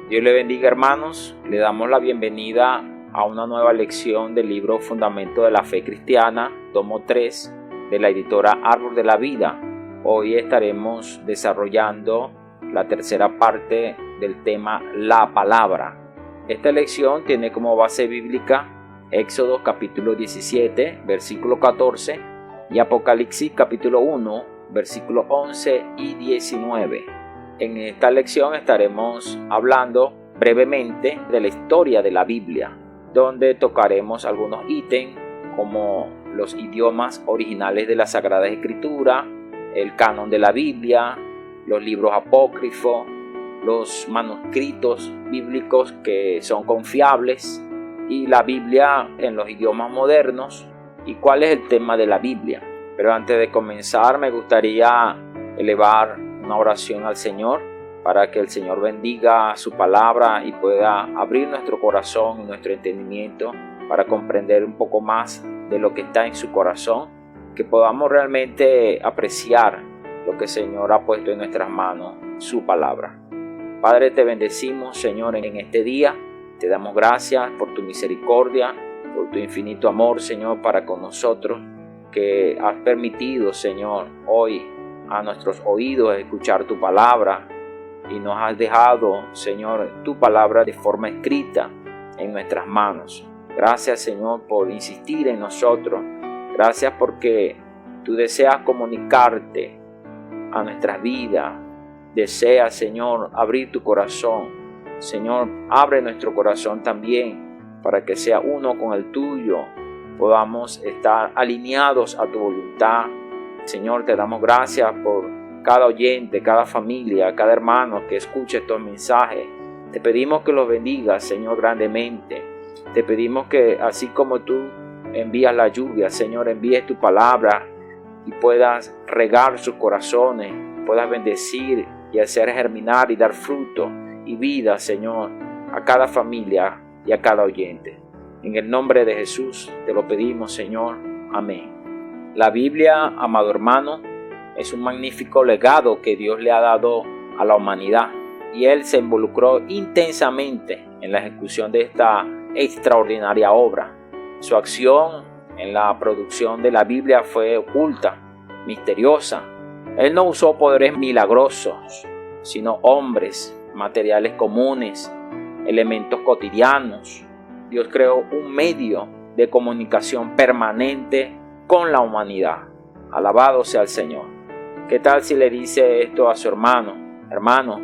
Dios le bendiga, hermanos. Le damos la bienvenida a una nueva lección del libro Fundamento de la Fe Cristiana, tomo 3, de la editora Árbol de la Vida. Hoy estaremos desarrollando la tercera parte del tema La Palabra. Esta lección tiene como base bíblica Éxodo capítulo 17, versículo 14 y Apocalipsis capítulo 1, versículos 11 y 19. En esta lección estaremos hablando brevemente de la historia de la Biblia, donde tocaremos algunos ítems como los idiomas originales de la Sagrada Escritura, el canon de la Biblia, los libros apócrifos, los manuscritos bíblicos que son confiables y la Biblia en los idiomas modernos y cuál es el tema de la Biblia. Pero antes de comenzar me gustaría elevar una oración al Señor para que el Señor bendiga su palabra y pueda abrir nuestro corazón y nuestro entendimiento para comprender un poco más de lo que está en su corazón, que podamos realmente apreciar lo que el Señor ha puesto en nuestras manos, su palabra. Padre, te bendecimos, Señor, en este día. Te damos gracias por tu misericordia, por tu infinito amor, Señor, para con nosotros, que has permitido, Señor, hoy a nuestros oídos escuchar tu palabra y nos has dejado, Señor, tu palabra de forma escrita en nuestras manos. Gracias, Señor, por insistir en nosotros. Gracias porque tú deseas comunicarte a nuestras vidas. Deseas, Señor, abrir tu corazón. Señor, abre nuestro corazón también para que sea uno con el tuyo. Podamos estar alineados a tu voluntad. Señor, te damos gracias por cada oyente, cada familia, cada hermano que escuche estos mensajes. Te pedimos que los bendigas, Señor, grandemente. Te pedimos que así como tú envías la lluvia, Señor, envíes tu palabra y puedas regar sus corazones, puedas bendecir y hacer germinar y dar fruto y vida, Señor, a cada familia y a cada oyente. En el nombre de Jesús te lo pedimos, Señor. Amén. La Biblia, amado hermano, es un magnífico legado que Dios le ha dado a la humanidad y Él se involucró intensamente en la ejecución de esta extraordinaria obra. Su acción en la producción de la Biblia fue oculta, misteriosa. Él no usó poderes milagrosos, sino hombres, materiales comunes, elementos cotidianos. Dios creó un medio de comunicación permanente con la humanidad. Alabado sea el Señor. ¿Qué tal si le dice esto a su hermano? Hermano,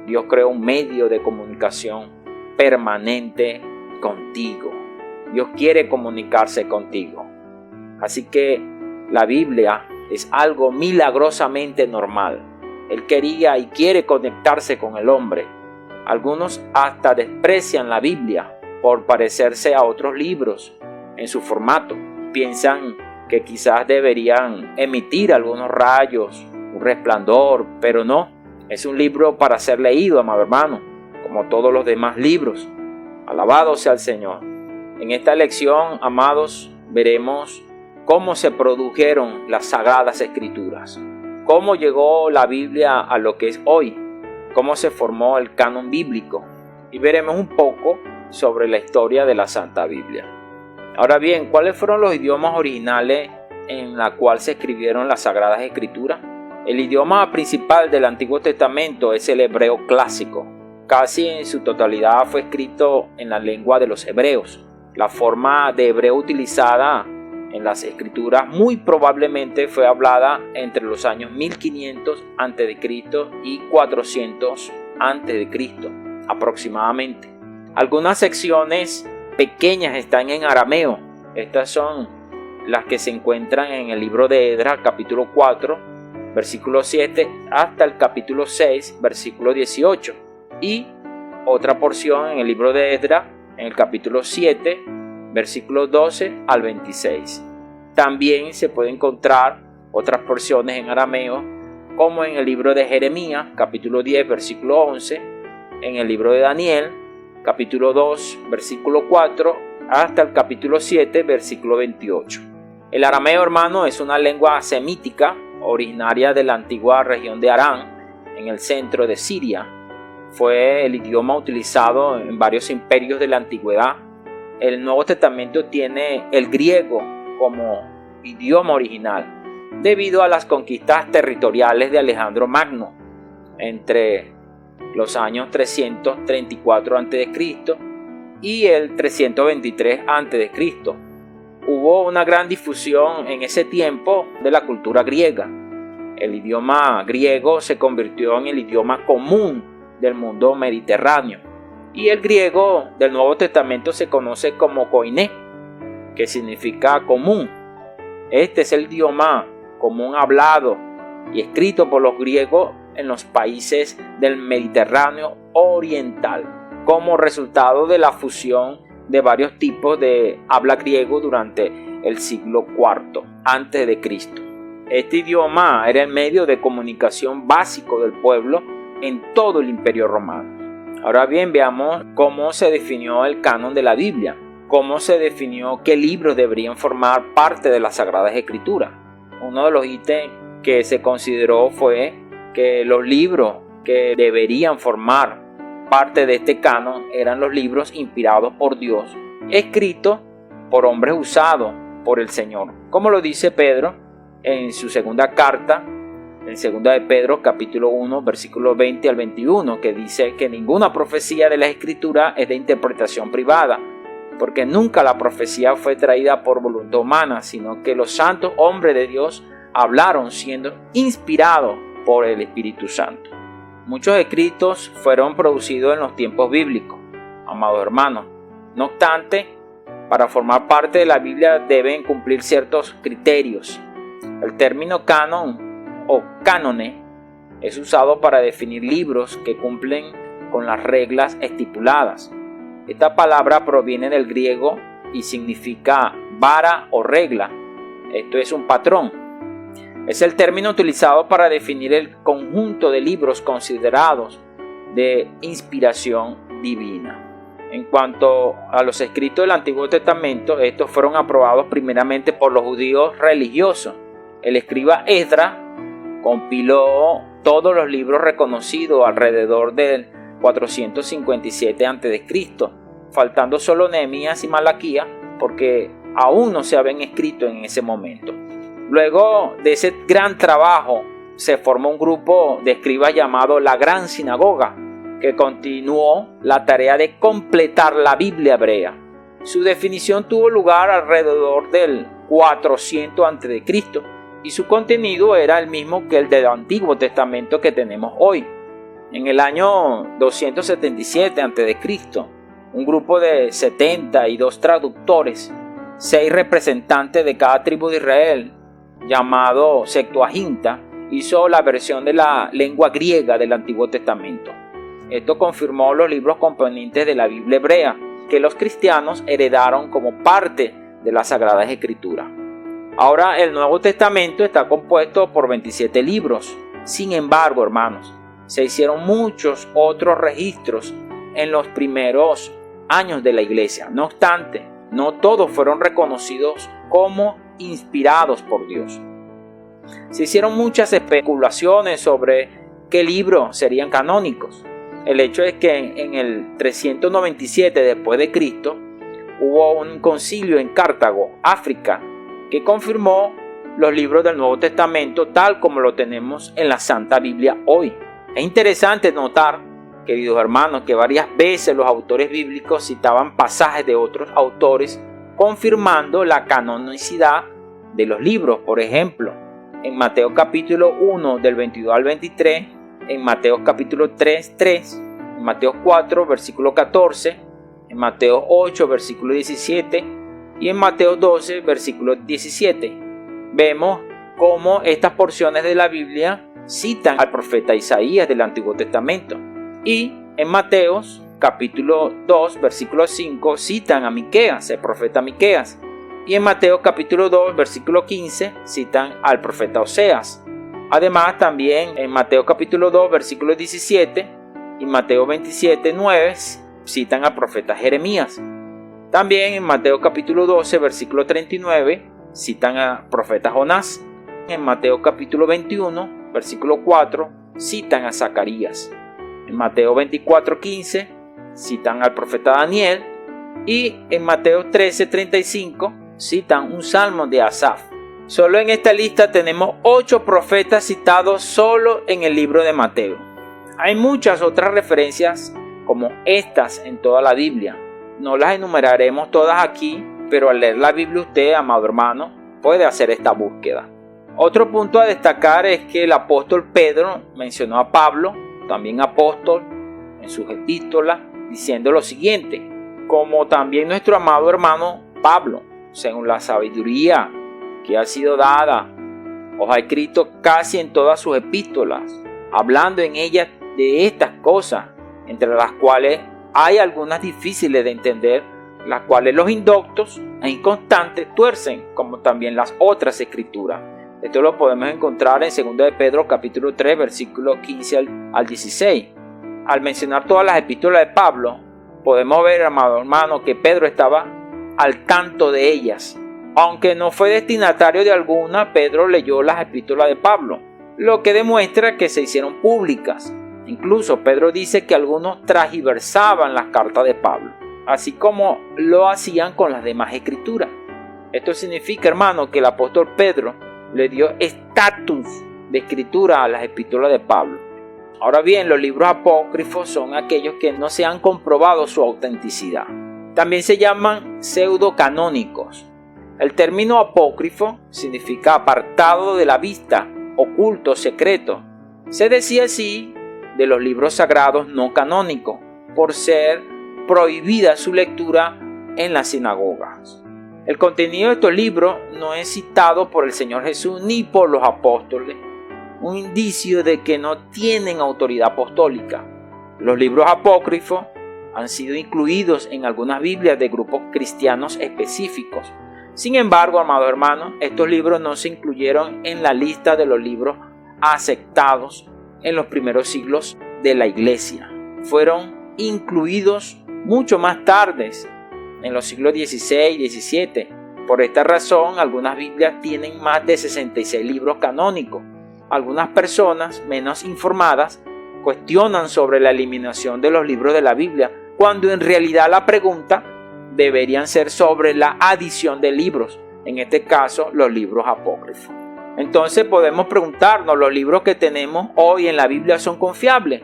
Dios creó un medio de comunicación permanente contigo. Dios quiere comunicarse contigo. Así que la Biblia es algo milagrosamente normal. Él quería y quiere conectarse con el hombre. Algunos hasta desprecian la Biblia por parecerse a otros libros en su formato. Piensan que quizás deberían emitir algunos rayos, un resplandor, pero no. Es un libro para ser leído, amado hermano, como todos los demás libros. Alabado sea el Señor. En esta lección, amados, veremos cómo se produjeron las Sagradas Escrituras, cómo llegó la Biblia a lo que es hoy, cómo se formó el canon bíblico y veremos un poco sobre la historia de la Santa Biblia. Ahora bien, ¿cuáles fueron los idiomas originales en los cuales se escribieron las Sagradas Escrituras? El idioma principal del Antiguo Testamento es el hebreo clásico. Casi en su totalidad fue escrito en la lengua de los hebreos. La forma de hebreo utilizada en las Escrituras muy probablemente fue hablada entre los años 1500 a.C. y 400 a.C. aproximadamente. Algunas secciones pequeñas están en arameo. Estas son las que se encuentran en el libro de Esdras, capítulo 4, versículo 7, hasta el capítulo 6, versículo 18. Y otra porción en el libro de Esdras, en el capítulo 7, versículos 12 al 26. También se puede encontrar otras porciones en arameo, como en el libro de Jeremías, capítulo 10, versículo 11, en el libro de Daniel, capítulo 2, versículo 4, hasta el capítulo 7, versículo 28. El arameo, hermano, es una lengua semítica originaria de la antigua región de Aram, en el centro de Siria. fue el idioma utilizado en varios imperios de la antigüedad. El Nuevo Testamento tiene el griego como idioma original, debido a las conquistas territoriales de Alejandro Magno entre los años 334 a.C. y el 323 a.C. Hubo una gran difusión en ese tiempo de la cultura griega. El idioma griego se convirtió en el idioma común del mundo mediterráneo, y el griego del Nuevo Testamento se conoce como koiné, que significa común. Este es el idioma común hablado y escrito por los griegos en los países del Mediterráneo oriental, como resultado de la fusión de varios tipos de habla griego durante el siglo IV a.C. Este idioma era el medio de comunicación básico del pueblo en todo el Imperio Romano. Ahora bien, veamos cómo se definió el canon de la Biblia, cómo se definió qué libros deberían formar parte de las Sagradas Escrituras. Uno de los ítems que se consideró fue que los libros que deberían formar parte de este canon eran los libros inspirados por Dios, escritos por hombres usados por el Señor, como lo dice Pedro en su segunda carta, en 2 de Pedro capítulo 1 versículos 20 al 21, que dice que ninguna profecía de la Escritura es de interpretación privada, porque nunca la profecía fue traída por voluntad humana, sino que los santos hombres de Dios hablaron siendo inspirados por el Espíritu Santo. Muchos escritos fueron producidos en los tiempos bíblicos, amados hermanos. No obstante, para formar parte de la Biblia deben cumplir ciertos criterios. El término canon o cánone es usado para definir libros que cumplen con las reglas estipuladas. Esta palabra proviene del griego y significa vara o regla. Esto es un patrón. Es el término utilizado para definir el conjunto de libros considerados de inspiración divina. En cuanto a los escritos del Antiguo Testamento, estos fueron aprobados primeramente por los judíos religiosos. El escriba Esdras compiló todos los libros reconocidos alrededor del 457 a.C., faltando solo Nehemías y Malaquías, porque aún no se habían escrito en ese momento. Luego de ese gran trabajo se formó un grupo de escribas llamado la Gran Sinagoga, que continuó la tarea de completar la Biblia hebrea. Su definición tuvo lugar alrededor del 400 a.C. y su contenido era el mismo que el del Antiguo Testamento que tenemos hoy. En el año 277 a.C., un grupo de 72 traductores, 6 representantes de cada tribu de Israel, llamado Septuaginta, hizo la versión de la lengua griega del Antiguo Testamento. Esto confirmó los libros componentes de la Biblia hebrea que los cristianos heredaron como parte de las Sagradas Escrituras. Ahora el Nuevo Testamento está compuesto por 27 libros. Sin embargo, hermanos, se hicieron muchos otros registros en los primeros años de la iglesia. No obstante, no todos fueron reconocidos como inspirados por Dios. Se hicieron muchas especulaciones sobre qué libros serían canónicos. El hecho es que en el 397 después de Cristo hubo un concilio en Cartago, África, que confirmó los libros del Nuevo Testamento tal como lo tenemos en la Santa Biblia hoy. Es interesante notar, queridos hermanos, que varias veces los autores bíblicos citaban pasajes de otros autores confirmando la canonicidad de los libros. Por ejemplo, en Mateo capítulo 1 del 22 al 23, en Mateo capítulo 3, en Mateo 4 versículo 14, en Mateo 8 versículo 17 y en Mateo 12 versículo 17. Vemos cómo estas porciones de la Biblia citan al profeta Isaías del Antiguo Testamento, y en Mateo capítulo 2 versículo 5 citan a Miqueas, el profeta Miqueas, y en Mateo capítulo 2 versículo 15 citan al profeta Oseas. Además, también en Mateo capítulo 2 versículo 17 y Mateo 27 9 citan al profeta Jeremías. También en Mateo capítulo 12 versículo 39 citan al profeta Jonás. En Mateo capítulo 21 versículo 4 citan a Zacarías. En Mateo 24:15 citan al profeta Daniel y en Mateo 13:35 citan un salmo de Asaf. Solo en esta lista tenemos 8 profetas citados solo en el libro de Mateo. Hay muchas otras referencias como estas en toda la Biblia. No las enumeraremos todas aquí, pero al leer la Biblia usted, amado hermano, puede hacer esta búsqueda. Otro punto a destacar es que el apóstol Pedro mencionó a Pablo, también apóstol, en sus epístolas, diciendo lo siguiente: como también nuestro amado hermano Pablo, según la sabiduría que ha sido dada, os ha escrito casi en todas sus epístolas, hablando en ellas de estas cosas, entre las cuales hay algunas difíciles de entender, las cuales los indoctos e inconstantes tuercen, como también las otras escrituras. Esto lo podemos encontrar en 2 de Pedro capítulo 3, versículo 15 al 16. Al mencionar todas las epístolas de Pablo, podemos ver, amado hermano, que Pedro estaba al tanto de ellas. Aunque no fue destinatario de alguna, Pedro leyó las epístolas de Pablo, lo que demuestra que se hicieron públicas. Incluso Pedro dice que algunos transgiversaban las cartas de Pablo, así como lo hacían con las demás escrituras. Esto significa, hermano, que el apóstol Pedro le dio estatus de escritura a las epístolas de Pablo. Ahora bien, los libros apócrifos son aquellos que no se han comprobado su autenticidad. También se llaman pseudocanónicos. El término apócrifo significa apartado de la vista, oculto, secreto. Se decía así de los libros sagrados no canónicos, por ser prohibida su lectura en las sinagogas. El contenido de estos libros no es citado por el Señor Jesús ni por los apóstoles, un indicio de que no tienen autoridad apostólica. Los libros apócrifos han sido incluidos en algunas Biblias de grupos cristianos específicos. Sin embargo, amados hermanos, estos libros no se incluyeron en la lista de los libros aceptados en los primeros siglos de la Iglesia. Fueron incluidos mucho más tarde, en los siglos XVI y XVII. Por esta razón, algunas Biblias tienen más de 66 libros canónicos. Algunas personas menos informadas cuestionan sobre la eliminación de los libros de la Biblia, cuando en realidad la pregunta deberían ser sobre la adición de libros, en este caso los libros apócrifos. Entonces podemos preguntarnos, ¿los libros que tenemos hoy en la Biblia son confiables?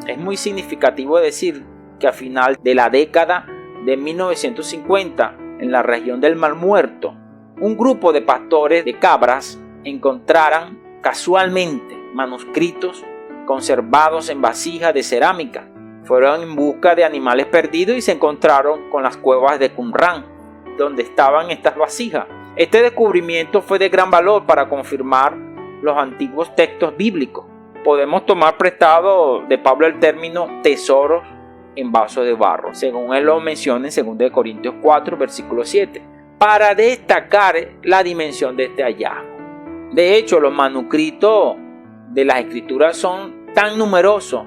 Es muy significativo decir que a final de la década de 1950, en la región del Mar Muerto, un grupo de pastores de cabras encontraron casualmente manuscritos conservados en vasijas de cerámica. Fueron en busca de animales perdidos y se encontraron con las cuevas de Qumrán, donde estaban estas vasijas. Este descubrimiento fue de gran valor para confirmar los antiguos textos bíblicos. Podemos tomar prestado de Pablo el término tesoros en vasos de barro, según él lo menciona en 2 Corintios 4, versículo 7, para destacar la dimensión de este hallazgo. De hecho, los manuscritos de las escrituras son tan numerosos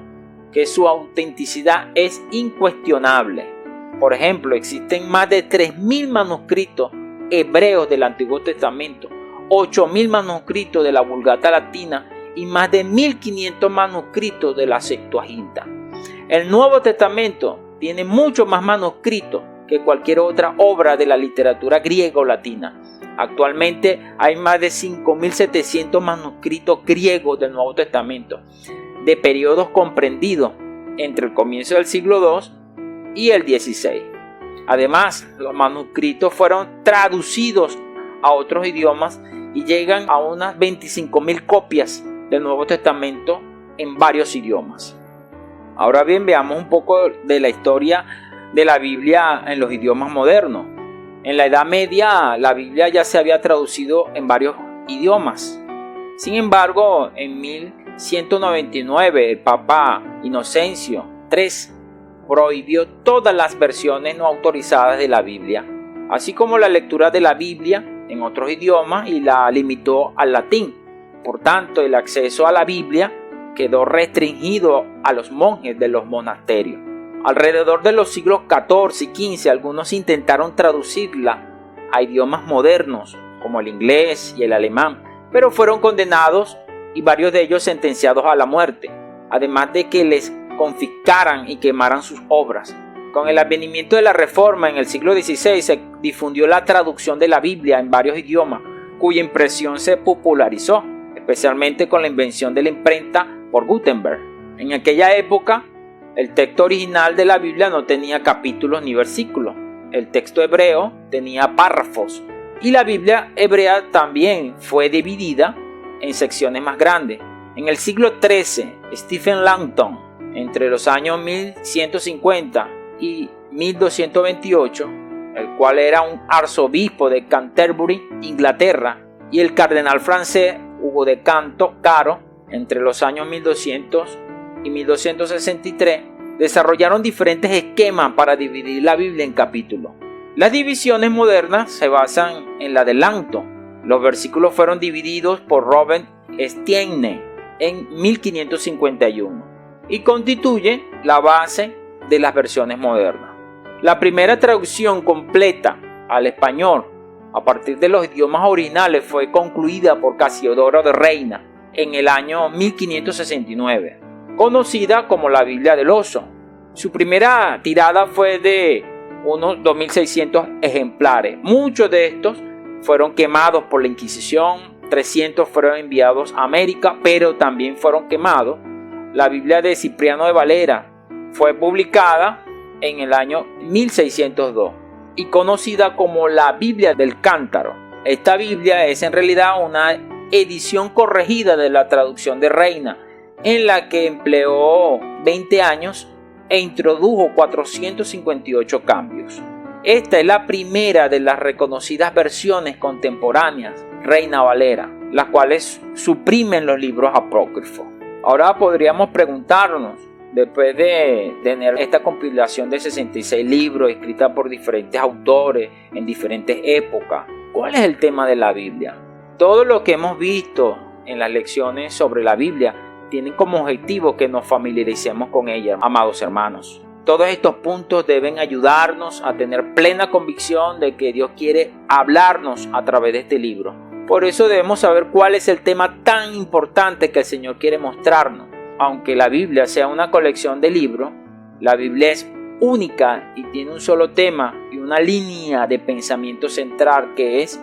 que su autenticidad es incuestionable. Por ejemplo, existen más de 3.000 manuscritos hebreos del Antiguo Testamento, 8.000 manuscritos de la Vulgata Latina y más de 1.500 manuscritos de la Septuaginta. El Nuevo Testamento tiene mucho más manuscritos que cualquier otra obra de la literatura griega o latina. Actualmente hay más de 5.700 manuscritos griegos del Nuevo Testamento, de periodos comprendidos entre el comienzo del siglo II y el XVI. Además, los manuscritos fueron traducidos a otros idiomas y llegan a unas 25.000 copias del Nuevo Testamento en varios idiomas. Ahora bien, veamos un poco de la historia de la Biblia en los idiomas modernos. En la Edad Media, la Biblia ya se había traducido en varios idiomas. Sin embargo, en 1199, el Papa Inocencio III prohibió todas las versiones no autorizadas de la Biblia, así como la lectura de la Biblia en otros idiomas, y la limitó al latín. Por tanto, el acceso a la Biblia quedó restringido a los monjes de los monasterios. Alrededor de los siglos XIV y XV, algunos intentaron traducirla a idiomas modernos, como el inglés y el alemán, pero fueron condenados y varios de ellos sentenciados a la muerte, además de que les confiscaran y quemaran sus obras. Con el advenimiento de la Reforma en el siglo XVI se difundió la traducción de la Biblia en varios idiomas, cuya impresión se popularizó, especialmente con la invención de la imprenta por Gutenberg. En aquella época, el texto original de la Biblia no tenía capítulos ni versículos. El texto hebreo tenía párrafos y la Biblia hebrea también fue dividida en secciones más grandes. En el siglo XIII, Stephen Langton, entre los años 1150 y 1228, el cual era un arzobispo de Canterbury, Inglaterra, y el cardenal francés Hugo de Caro, entre los años 1200 y 1263, desarrollaron diferentes esquemas para dividir la Biblia en capítulos. Las divisiones modernas se basan en la de Langton. Los versículos fueron divididos por Robert Estienne en 1551 y constituyen la base de las versiones modernas. La primera traducción completa al español a partir de los idiomas originales fue concluida por Casiodoro de Reina en el año 1569, conocida como la Biblia del Oso. Su primera tirada fue de unos 2.600 ejemplares. Muchos de estos fueron quemados por la Inquisición, 300 fueron enviados a América, pero también fueron quemados. La Biblia de Cipriano de Valera fue publicada en el año 1602 y conocida como la Biblia del Cántaro. Esta Biblia es en realidad una edición corregida de la traducción de Reina, en la que empleó 20 años e introdujo 458 cambios. Esta es la primera de las reconocidas versiones contemporáneas Reina Valera, las cuales suprimen los libros apócrifos. Ahora podríamos preguntarnos, después de tener esta compilación de 66 libros escrita por diferentes autores en diferentes épocas, ¿cuál es el tema de la Biblia? Todo lo que hemos visto en las lecciones sobre la Biblia tienen como objetivo que nos familiaricemos con ella, amados hermanos. Todos estos puntos deben ayudarnos a tener plena convicción de que Dios quiere hablarnos a través de este libro. Por eso debemos saber cuál es el tema tan importante que el Señor quiere mostrarnos. Aunque la Biblia sea una colección de libros, la Biblia es única y tiene un solo tema y una línea de pensamiento central, que es: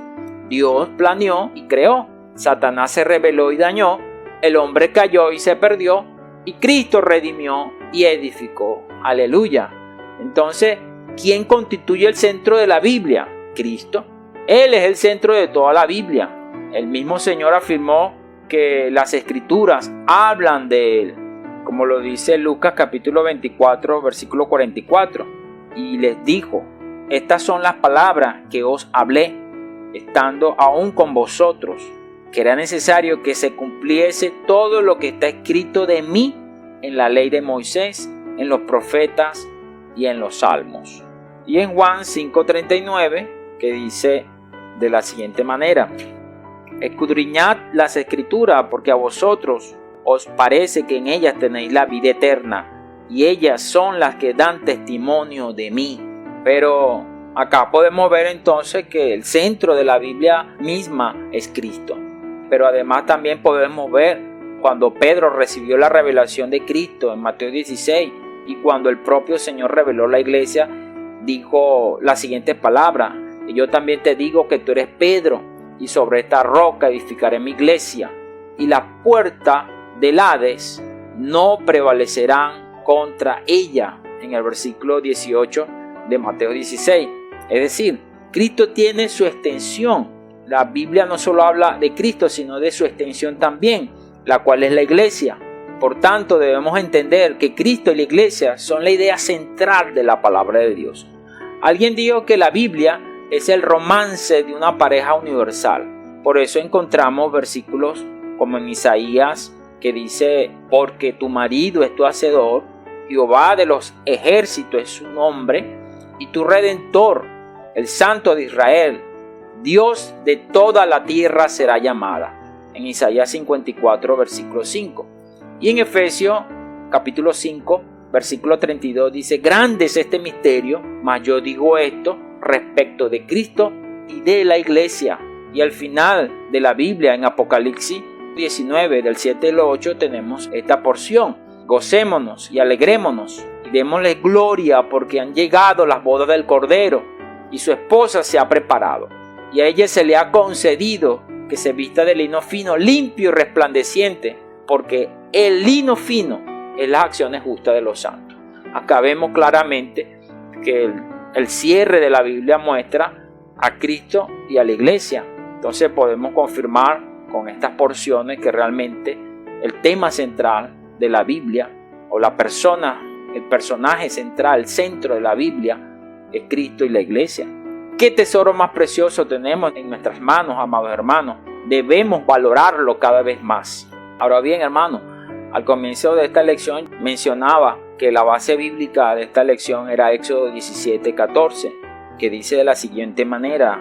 Dios planeó y creó, Satanás se rebeló y dañó, el hombre cayó y se perdió, y Cristo redimió y edificó. Aleluya. Entonces, ¿quién constituye el centro de la Biblia? Cristo. Él es el centro de toda la Biblia. El mismo Señor afirmó que las Escrituras hablan de Él, como lo dice Lucas capítulo 24, versículo 44. Y les dijo: estas son las palabras que os hablé, estando aún con vosotros, que era necesario que se cumpliese todo lo que está escrito de mí en la ley de Moisés, en los profetas y en los salmos. Y en Juan 5:39, que dice de la siguiente manera: escudriñad las Escrituras, porque a vosotros os parece que en ellas tenéis la vida eterna, y ellas son las que dan testimonio de mí. Pero acá podemos ver entonces que el centro de la Biblia misma es Cristo. Pero además también podemos ver cuando Pedro recibió la revelación de Cristo en Mateo 16, y cuando el propio Señor reveló la iglesia, dijo las siguientes palabras: y yo también te digo que tú eres Pedro, y sobre esta roca edificaré mi iglesia, y las puertas del Hades no prevalecerán contra ella. En el versículo 18 de Mateo 16. Es decir, Cristo tiene su extensión. La Biblia no solo habla de Cristo, sino de su extensión también, la cual es la iglesia. Por tanto, debemos entender que Cristo y la iglesia son la idea central de la palabra de Dios. Alguien dijo que la Biblia es el romance de una pareja universal. Por eso encontramos versículos como en Isaías, que dice: porque tu marido es tu hacedor, Jehová de los ejércitos es su nombre, y tu redentor, el Santo de Israel, Dios de toda la tierra será llamada. En Isaías 54, versículo 5. Y en Efesios capítulo 5, versículo 32 dice: grande es este misterio, mas yo digo esto respecto de Cristo y de la iglesia. Y al final de la Biblia, en Apocalipsis 19, del 7 al 8, tenemos esta porción: Gocémonos y alegrémonos y démosle gloria porque han llegado las bodas del Cordero y su esposa se ha preparado. Y a ella se le ha concedido que se vista de lino fino, limpio y resplandeciente, porque el lino fino es las acciones justas de los santos. Acá vemos claramente que el cierre de la Biblia muestra a Cristo y a la iglesia. Entonces podemos confirmar con estas porciones que realmente el tema central de la Biblia o la persona, el personaje central, el centro de la Biblia es Cristo y la iglesia. ¿Qué tesoro más precioso tenemos en nuestras manos, amados hermanos? Debemos valorarlo cada vez más. Ahora bien, hermanos, al comienzo de esta lección mencionaba que la base bíblica de esta lección era Éxodo 17:14, que dice de la siguiente manera: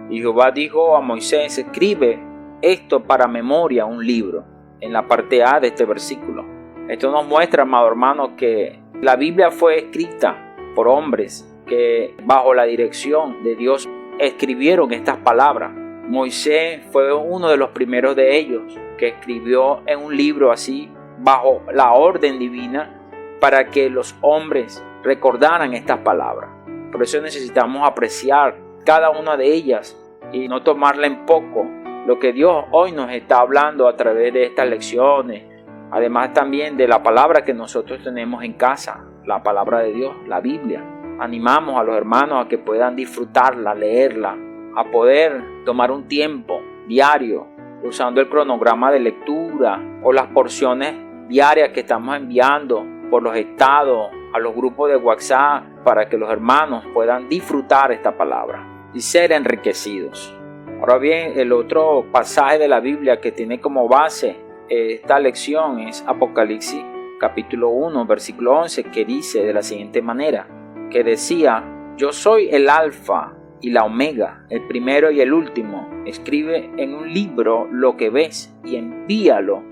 y Jehová dijo a Moisés, escribe esto para memoria, un libro, en la parte A de este versículo. Esto nos muestra, amado hermano, que la Biblia fue escrita por hombres que bajo la dirección de Dios escribieron estas palabras. Moisés fue uno de los primeros de ellos que escribió en un libro así, bajo la orden divina, para que los hombres recordaran estas palabras. Por eso necesitamos apreciar cada una de ellas y no tomarla en poco. Lo que Dios hoy nos está hablando a través de estas lecciones, además también de la palabra que nosotros tenemos en casa, la palabra de Dios, la Biblia. Animamos a los hermanos a que puedan disfrutarla, leerla, a poder tomar un tiempo diario usando el cronograma de lectura o las porciones diarias que estamos enviando por los estados a los grupos de WhatsApp para que los hermanos puedan disfrutar esta palabra y ser enriquecidos. Ahora bien, el otro pasaje de la Biblia que tiene como base esta lección es Apocalipsis capítulo 1, versículo 11, que dice de la siguiente manera, que decía: yo soy el alfa y la omega, el primero y el último. Escribe en un libro lo que ves y envíalo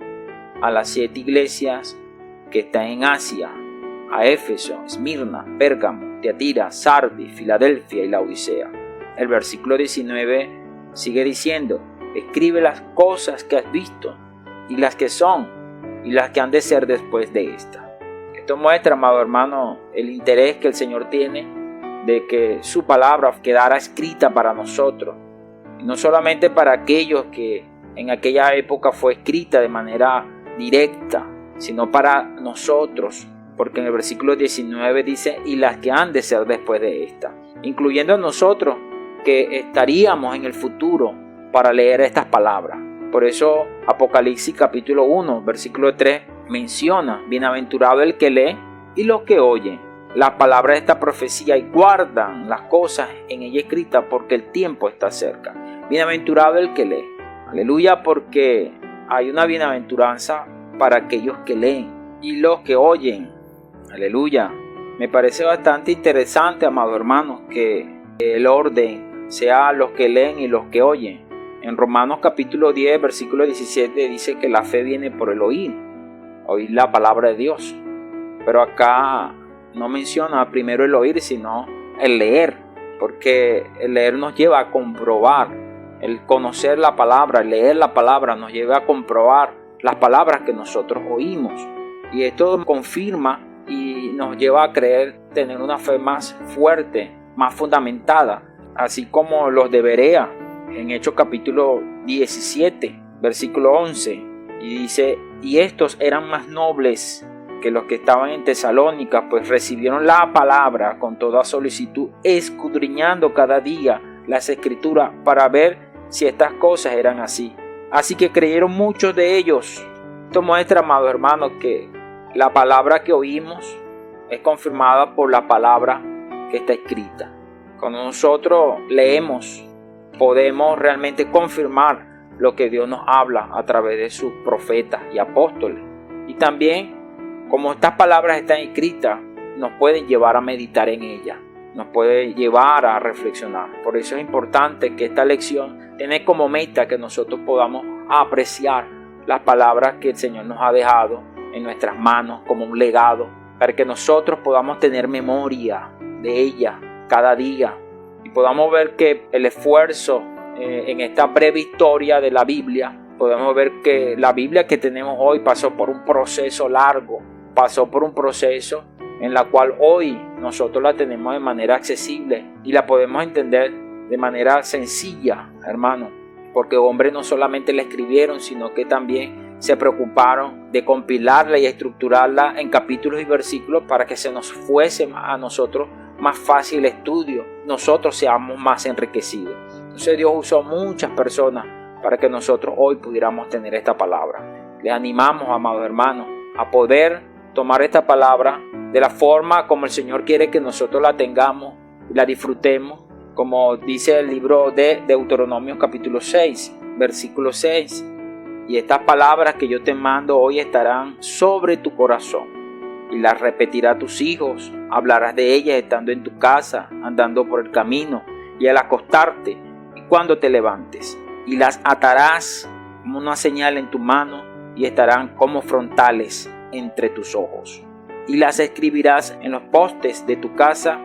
a las 7 iglesias que están en Asia, a Éfeso, Esmirna, Pérgamo, Tiatira, Sardis, Filadelfia y Laodicea. El versículo 19 sigue diciendo: escribe las cosas que has visto y las que son y las que han de ser después de esta. Esto muestra, amado hermano, el interés que el Señor tiene de que su palabra quedara escrita para nosotros, y no solamente para aquellos que en aquella época fue escrita de manera directa, sino para nosotros, porque en el versículo 19 dice: y las que han de ser después de esta, incluyendo a nosotros que estaríamos en el futuro para leer estas palabras. Por eso Apocalipsis capítulo 1 versículo 3 menciona: bienaventurado el que lee y los que oyen las palabras de esta profecía y guardan las cosas en ella escritas, porque el tiempo está cerca. Bienaventurado el que lee. Aleluya, porque hay una bienaventuranza para aquellos que leen y los que oyen. Aleluya. Me parece bastante interesante, amado hermano, que el orden sea los que leen y los que oyen. En Romanos capítulo 10 versículo 17 dice que la fe viene por el oír la palabra de Dios. Pero acá no menciona primero el oír, sino el leer, porque el leer nos lleva a comprobar, el conocer la palabra, el leer la palabra nos lleva a comprobar las palabras que nosotros oímos, y esto confirma y nos lleva a creer, tener una fe más fuerte, más fundamentada, así como los de Berea en Hechos capítulo 17 versículo 11, y dice: y estos eran más nobles que los que estaban en Tesalónica, pues recibieron la palabra con toda solicitud, escudriñando cada día las escrituras para ver si estas cosas eran así. Así que creyeron muchos de ellos. Esto muestra, amados hermanos, que la palabra que oímos es confirmada por la palabra que está escrita. Cuando nosotros leemos, podemos realmente confirmar lo que Dios nos habla a través de sus profetas y apóstoles. Y también, como estas palabras están escritas, nos pueden llevar a meditar en ellas, nos puede llevar a reflexionar. Por eso es importante que esta lección tiene como meta que nosotros podamos apreciar las palabras que el Señor nos ha dejado en nuestras manos como un legado, para que nosotros podamos tener memoria de ellas cada día y podamos ver que el esfuerzo en esta breve historia de la Biblia, podemos ver que la Biblia que tenemos hoy pasó por un proceso largo pasó por un proceso en la cual hoy nosotros la tenemos de manera accesible y la podemos entender de manera sencilla, hermano, porque hombres no solamente la escribieron, sino que también se preocuparon de compilarla y estructurarla en capítulos y versículos para que se nos fuese a nosotros más fácil el estudio, nosotros seamos más enriquecidos. Entonces Dios usó muchas personas para que nosotros hoy pudiéramos tener esta palabra. Les animamos, amados hermanos, a poder tomar esta palabra de la forma como el Señor quiere que nosotros la tengamos y la disfrutemos, como dice el libro de Deuteronomio capítulo 6, versículo 6. Y estas palabras que yo te mando hoy estarán sobre tu corazón y las repetirás a tus hijos. Hablarás de ellas estando en tu casa, andando por el camino y al acostarte y cuando te levantes. Y las atarás como una señal en tu mano y estarán como frontales entre tus ojos. Y las escribirás en los postes de tu casa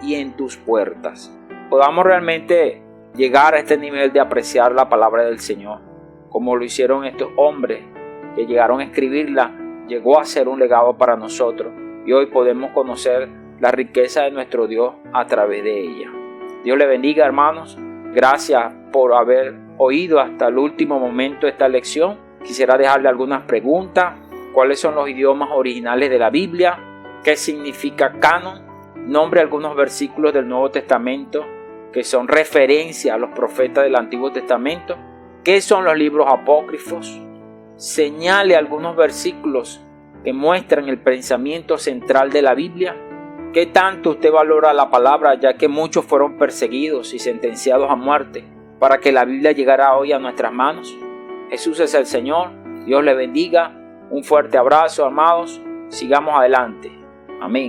y en tus puertas. Podamos realmente llegar a este nivel de apreciar la palabra del Señor, como lo hicieron estos hombres que llegaron a escribirla. Llegó a ser un legado para nosotros y hoy podemos conocer la riqueza de nuestro Dios a través de ella. Dios le bendiga, hermanos. Gracias por haber oído hasta el último momento esta lección. Quisiera dejarle algunas preguntas. ¿Cuáles son los idiomas originales de la Biblia? ¿Qué significa canon? Nombre algunos versículos del Nuevo Testamento que son referencia a los profetas del Antiguo Testamento. ¿Qué son los libros apócrifos? Señale algunos versículos que muestran el pensamiento central de la Biblia. ¿Qué tanto usted valora la palabra, ya que muchos fueron perseguidos y sentenciados a muerte para que la Biblia llegara hoy a nuestras manos? Jesús es el Señor. Dios le bendiga. Un fuerte abrazo, amados. Sigamos adelante. Amén.